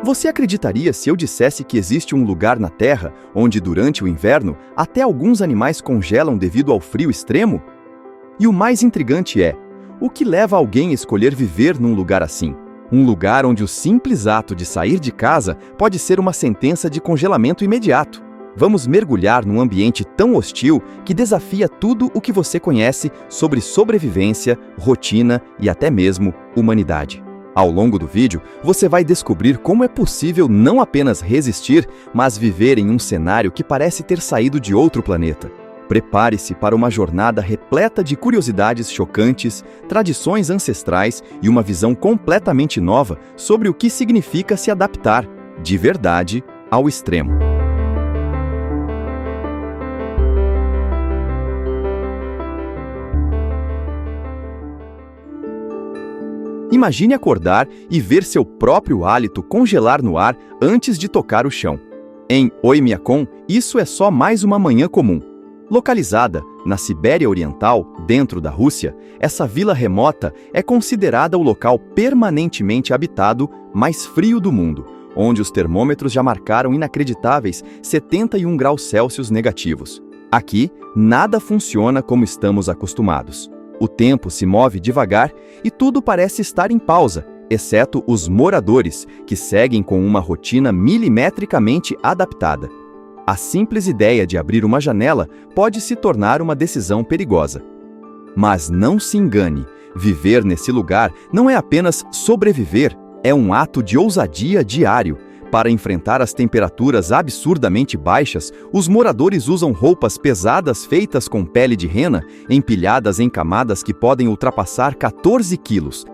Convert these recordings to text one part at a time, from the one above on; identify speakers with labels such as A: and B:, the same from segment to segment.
A: Você acreditaria se eu dissesse que existe um lugar na Terra onde, durante o inverno, até alguns animais congelam devido ao frio extremo? E o mais intrigante é, o que leva alguém a escolher viver num lugar assim? Um lugar onde o simples ato de sair de casa pode ser uma sentença de congelamento imediato. Vamos mergulhar num ambiente tão hostil que desafia tudo o que você conhece sobre sobrevivência, rotina e até mesmo humanidade. Ao longo do vídeo, você vai descobrir como é possível não apenas resistir, mas viver em um cenário que parece ter saído de outro planeta. Prepare-se para uma jornada repleta de curiosidades chocantes, tradições ancestrais e uma visão completamente nova sobre o que significa se adaptar, de verdade, ao extremo. Imagine acordar e ver seu próprio hálito congelar no ar antes de tocar o chão. Em Oymyakon, isso é só mais uma manhã comum. Localizada na Sibéria Oriental, dentro da Rússia, essa vila remota é considerada o local permanentemente habitado mais frio do mundo, onde os termômetros já marcaram inacreditáveis 71 graus Celsius negativos. Aqui, nada funciona como estamos acostumados. O tempo se move devagar e tudo parece estar em pausa, exceto os moradores, que seguem com uma rotina milimetricamente adaptada. A simples ideia de abrir uma janela pode se tornar uma decisão perigosa. Mas não se engane, viver nesse lugar não é apenas sobreviver, é um ato de ousadia diário. Para enfrentar as temperaturas absurdamente baixas, os moradores usam roupas pesadas feitas com pele de rena, empilhadas em camadas que podem ultrapassar 14 quilos.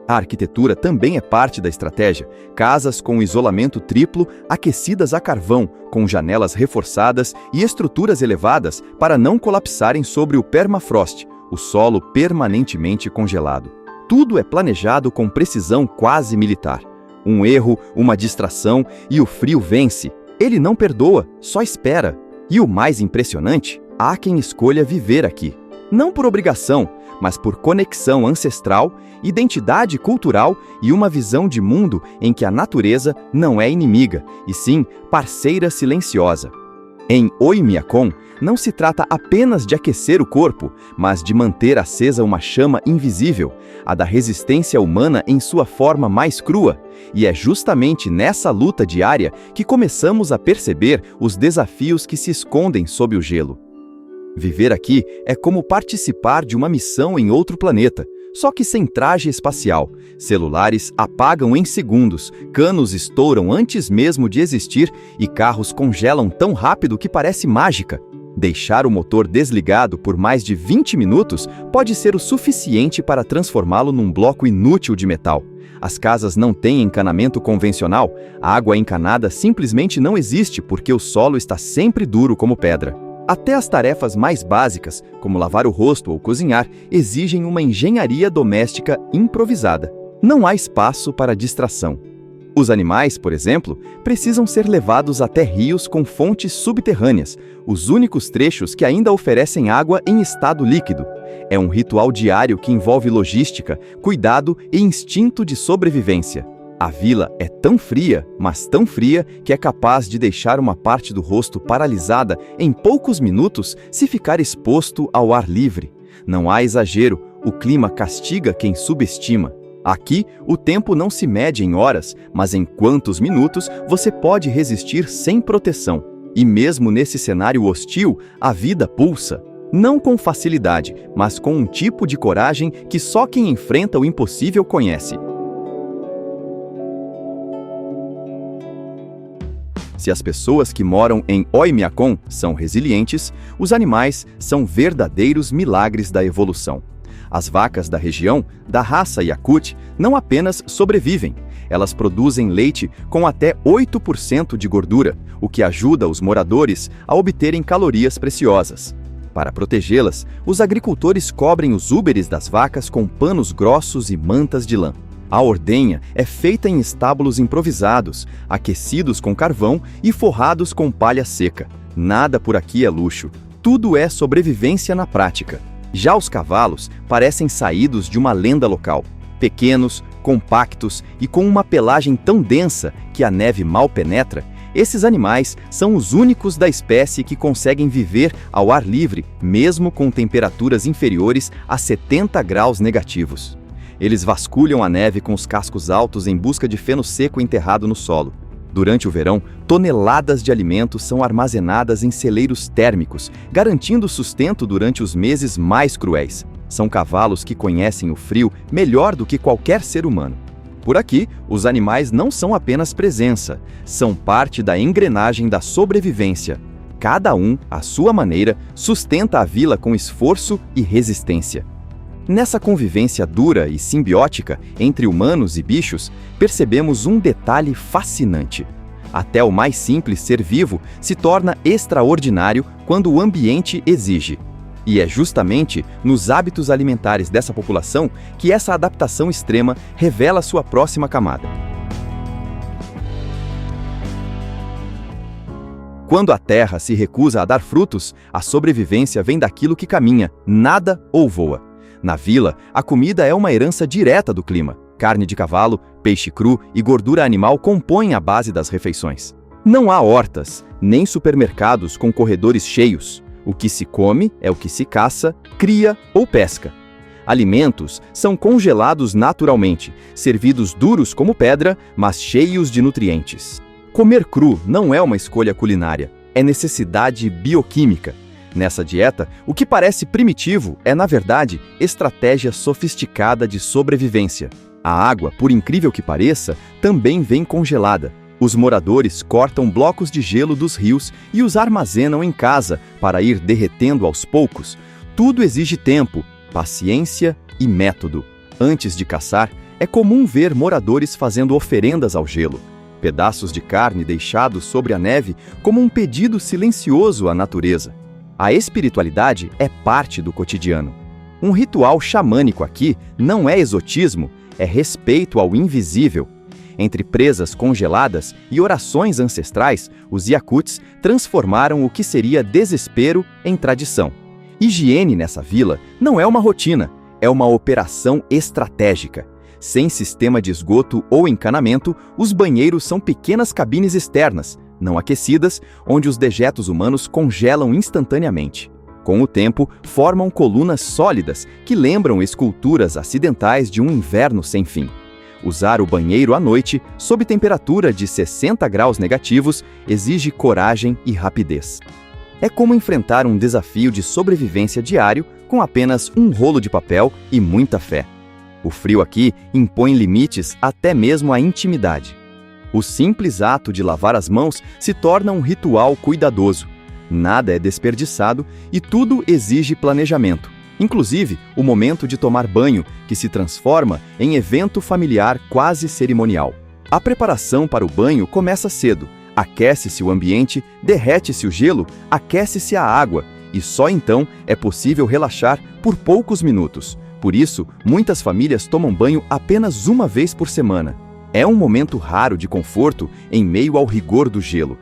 A: A arquitetura também é parte da estratégia. Casas com isolamento triplo, aquecidas a carvão, com janelas reforçadas e estruturas elevadas para não colapsarem sobre o permafrost, o solo permanentemente congelado. Tudo é planejado com precisão quase militar. Um erro, uma distração e o frio vence. Ele não perdoa, só espera. E o mais impressionante, há quem escolha viver aqui. Não por obrigação, mas por conexão ancestral, identidade cultural e uma visão de mundo em que a natureza não é inimiga, e sim parceira silenciosa. Em Oymyakon, não se trata apenas de aquecer o corpo, mas de manter acesa uma chama invisível, a da resistência humana em sua forma mais crua. E é justamente nessa luta diária que começamos a perceber os desafios que se escondem sob o gelo. Viver aqui é como participar de uma missão em outro planeta, só que sem traje espacial. Celulares apagam em segundos, canos estouram antes mesmo de existir e carros congelam tão rápido que parece mágica. Deixar o motor desligado por mais de 20 minutos pode ser o suficiente para transformá-lo num bloco inútil de metal. As casas não têm encanamento convencional, a água encanada simplesmente não existe porque o solo está sempre duro como pedra. Até as tarefas mais básicas, como lavar o rosto ou cozinhar, exigem uma engenharia doméstica improvisada. Não há espaço para distração. Os animais, por exemplo, precisam ser levados até rios com fontes subterrâneas, os únicos trechos que ainda oferecem água em estado líquido. É um ritual diário que envolve logística, cuidado e instinto de sobrevivência. A vila é tão fria, mas tão fria, que é capaz de deixar uma parte do rosto paralisada em poucos minutos se ficar exposto ao ar livre. Não há exagero, o clima castiga quem subestima. Aqui, o tempo não se mede em horas, mas em quantos minutos você pode resistir sem proteção. E mesmo nesse cenário hostil, a vida pulsa. Não com facilidade, mas com um tipo de coragem que só quem enfrenta o impossível conhece. Se as pessoas que moram em Oymyakon são resilientes, os animais são verdadeiros milagres da evolução. As vacas da região, da raça Yakut, não apenas sobrevivem, elas produzem leite com até 8% de gordura, o que ajuda os moradores a obterem calorias preciosas. Para protegê-las, os agricultores cobrem os úberes das vacas com panos grossos e mantas de lã. A ordenha é feita em estábulos improvisados, aquecidos com carvão e forrados com palha seca. Nada por aqui é luxo, tudo é sobrevivência na prática. Já os cavalos parecem saídos de uma lenda local. Pequenos, compactos e com uma pelagem tão densa que a neve mal penetra, esses animais são os únicos da espécie que conseguem viver ao ar livre, mesmo com temperaturas inferiores a 70 graus negativos. Eles vasculham a neve com os cascos altos em busca de feno seco enterrado no solo. Durante o verão, toneladas de alimentos são armazenadas em celeiros térmicos, garantindo sustento durante os meses mais cruéis. São cavalos que conhecem o frio melhor do que qualquer ser humano. Por aqui, os animais não são apenas presença, são parte da engrenagem da sobrevivência. Cada um, à sua maneira, sustenta a vila com esforço e resistência. Nessa convivência dura e simbiótica entre humanos e bichos, percebemos um detalhe fascinante. Até o mais simples ser vivo se torna extraordinário quando o ambiente exige. E é justamente nos hábitos alimentares dessa população que essa adaptação extrema revela sua próxima camada. Quando a terra se recusa a dar frutos, a sobrevivência vem daquilo que caminha, nada ou voa. Na vila, a comida é uma herança direta do clima. Carne de cavalo, peixe cru e gordura animal compõem a base das refeições. Não há hortas, nem supermercados com corredores cheios. O que se come é o que se caça, cria ou pesca. Alimentos são congelados naturalmente, servidos duros como pedra, mas cheios de nutrientes. Comer cru não é uma escolha culinária, é necessidade bioquímica. Nessa dieta, o que parece primitivo é, na verdade, estratégia sofisticada de sobrevivência. A água, por incrível que pareça, também vem congelada. Os moradores cortam blocos de gelo dos rios e os armazenam em casa para ir derretendo aos poucos. Tudo exige tempo, paciência e método. Antes de caçar, é comum ver moradores fazendo oferendas ao gelo. Pedaços de carne deixados sobre a neve como um pedido silencioso à natureza. A espiritualidade é parte do cotidiano. Um ritual xamânico aqui não é exotismo, é respeito ao invisível. Entre presas congeladas e orações ancestrais, os Yakuts transformaram o que seria desespero em tradição. Higiene nessa vila não é uma rotina, é uma operação estratégica. Sem sistema de esgoto ou encanamento, os banheiros são pequenas cabines externas, não aquecidas, onde os dejetos humanos congelam instantaneamente. Com o tempo, formam colunas sólidas que lembram esculturas acidentais de um inverno sem fim. Usar o banheiro à noite, sob temperatura de 60 graus negativos, exige coragem e rapidez. É como enfrentar um desafio de sobrevivência diário com apenas um rolo de papel e muita fé. O frio aqui impõe limites até mesmo à intimidade. O simples ato de lavar as mãos se torna um ritual cuidadoso. Nada é desperdiçado e tudo exige planejamento. Inclusive, o momento de tomar banho, que se transforma em evento familiar quase cerimonial. A preparação para o banho começa cedo. Aquece-se o ambiente, derrete-se o gelo, aquece-se a água, e só então é possível relaxar por poucos minutos. Por isso, muitas famílias tomam banho apenas uma vez por semana. É um momento raro de conforto em meio ao rigor do gelo.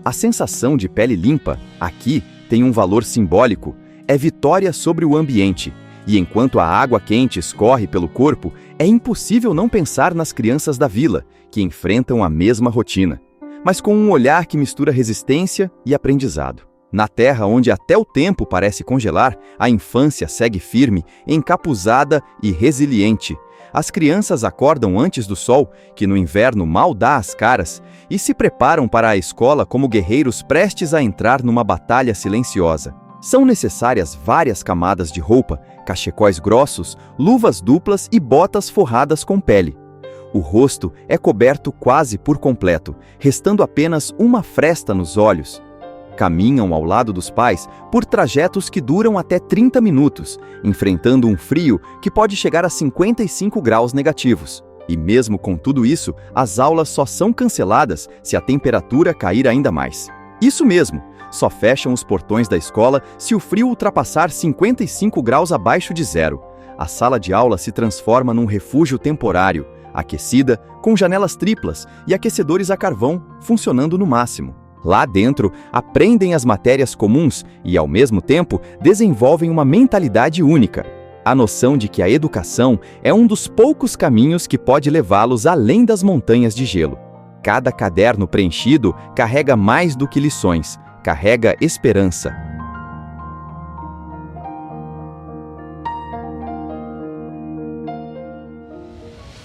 A: A sensação de pele limpa, aqui, tem um valor simbólico. É vitória sobre o ambiente. E enquanto a água quente escorre pelo corpo, é impossível não pensar nas crianças da vila, que enfrentam a mesma rotina, mas com um olhar que mistura resistência e aprendizado. Na terra onde até o tempo parece congelar, a infância segue firme, encapuzada e resiliente. As crianças acordam antes do sol, que no inverno mal dá as caras, e se preparam para a escola como guerreiros prestes a entrar numa batalha silenciosa. São necessárias várias camadas de roupa, cachecóis grossos, luvas duplas e botas forradas com pele. O rosto é coberto quase por completo, restando apenas uma fresta nos olhos. Caminham ao lado dos pais por trajetos que duram até 30 minutos, enfrentando um frio que pode chegar a 55 graus negativos. E mesmo com tudo isso, as aulas só são canceladas se a temperatura cair ainda mais. Isso mesmo, só fecham os portões da escola se o frio ultrapassar 55 graus abaixo de zero. A sala de aula se transforma num refúgio temporário, aquecida, com janelas triplas e aquecedores a carvão funcionando no máximo. Lá dentro, aprendem as matérias comuns e, ao mesmo tempo, desenvolvem uma mentalidade única. A noção de que a educação é um dos poucos caminhos que pode levá-los além das montanhas de gelo. Cada caderno preenchido carrega mais do que lições, carrega esperança.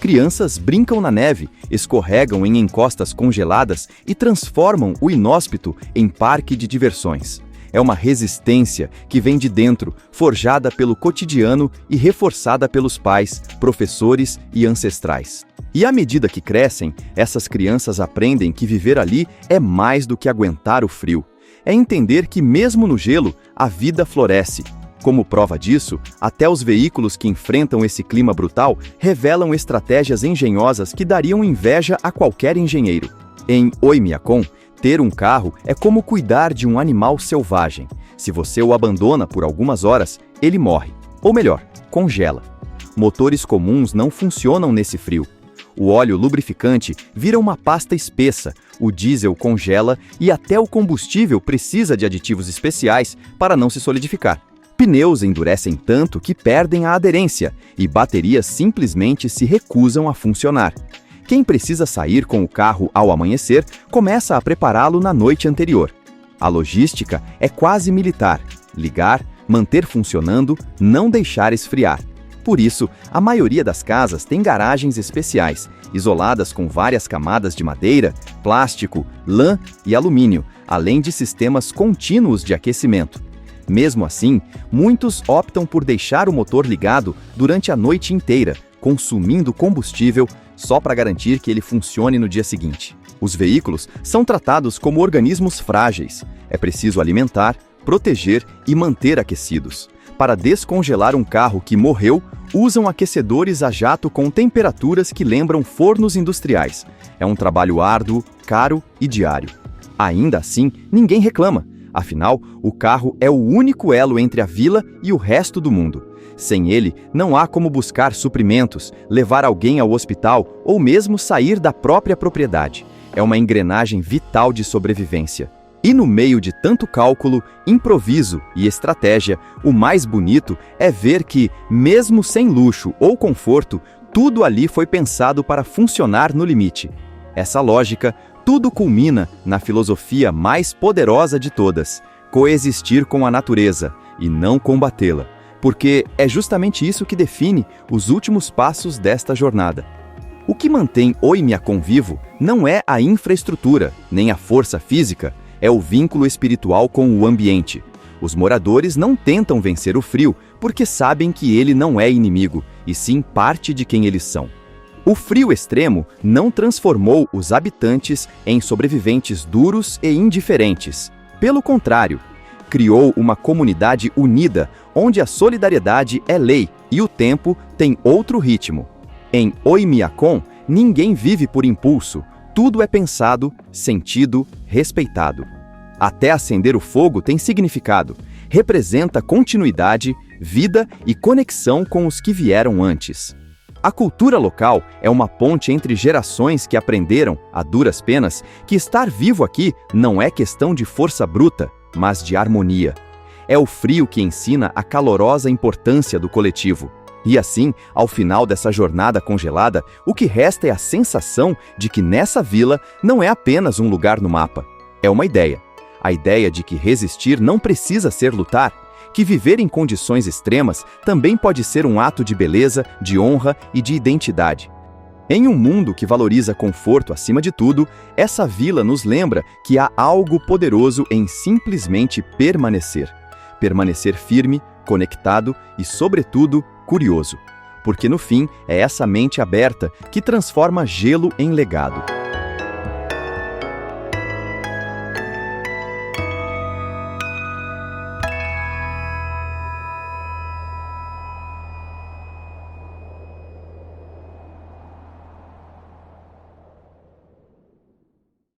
A: Crianças brincam na neve, escorregam em encostas congeladas e transformam o inóspito em parque de diversões. É uma resistência que vem de dentro, forjada pelo cotidiano e reforçada pelos pais, professores e ancestrais. E à medida que crescem, essas crianças aprendem que viver ali é mais do que aguentar o frio. É entender que mesmo no gelo, a vida floresce. Como prova disso, até os veículos que enfrentam esse clima brutal revelam estratégias engenhosas que dariam inveja a qualquer engenheiro. Em Oymyakon, ter um carro é como cuidar de um animal selvagem. Se você o abandona por algumas horas, ele morre. Ou melhor, congela. Motores comuns não funcionam nesse frio. O óleo lubrificante vira uma pasta espessa, o diesel congela e até o combustível precisa de aditivos especiais para não se solidificar. Pneus endurecem tanto que perdem a aderência e baterias simplesmente se recusam a funcionar. Quem precisa sair com o carro ao amanhecer começa a prepará-lo na noite anterior. A logística é quase militar: ligar, manter funcionando, não deixar esfriar. Por isso, a maioria das casas tem garagens especiais, isoladas com várias camadas de madeira, plástico, lã e alumínio, além de sistemas contínuos de aquecimento. Mesmo assim, muitos optam por deixar o motor ligado durante a noite inteira, consumindo combustível só para garantir que ele funcione no dia seguinte. Os veículos são tratados como organismos frágeis. É preciso alimentar, proteger e manter aquecidos. Para descongelar um carro que morreu, usam aquecedores a jato com temperaturas que lembram fornos industriais. É um trabalho árduo, caro e diário. Ainda assim, ninguém reclama. Afinal, o carro é o único elo entre a vila e o resto do mundo. Sem ele, não há como buscar suprimentos, levar alguém ao hospital ou mesmo sair da própria propriedade. É uma engrenagem vital de sobrevivência. E no meio de tanto cálculo, improviso e estratégia, o mais bonito é ver que, mesmo sem luxo ou conforto, tudo ali foi pensado para funcionar no limite. Essa lógica, tudo culmina na filosofia mais poderosa de todas: coexistir com a natureza e não combatê-la, porque é justamente isso que define os últimos passos desta jornada. O que mantém Oymyakon vivo não é a infraestrutura, nem a força física, é o vínculo espiritual com o ambiente. Os moradores não tentam vencer o frio porque sabem que ele não é inimigo, e sim parte de quem eles são. O frio extremo não transformou os habitantes em sobreviventes duros e indiferentes. Pelo contrário, criou uma comunidade unida, onde a solidariedade é lei e o tempo tem outro ritmo. Em Oymyakon, ninguém vive por impulso, tudo é pensado, sentido, respeitado. Até acender o fogo tem significado, representa continuidade, vida e conexão com os que vieram antes. A cultura local é uma ponte entre gerações que aprenderam, a duras penas, que estar vivo aqui não é questão de força bruta, mas de harmonia. É o frio que ensina a calorosa importância do coletivo. E assim, ao final dessa jornada congelada, o que resta é a sensação de que nessa vila não é apenas um lugar no mapa. É uma ideia. A ideia de que resistir não precisa ser lutar, que viver em condições extremas também pode ser um ato de beleza, de honra e de identidade. Em um mundo que valoriza conforto acima de tudo, essa vila nos lembra que há algo poderoso em simplesmente permanecer. Permanecer firme, conectado e, sobretudo, curioso. Porque no fim, é essa mente aberta que transforma gelo em legado.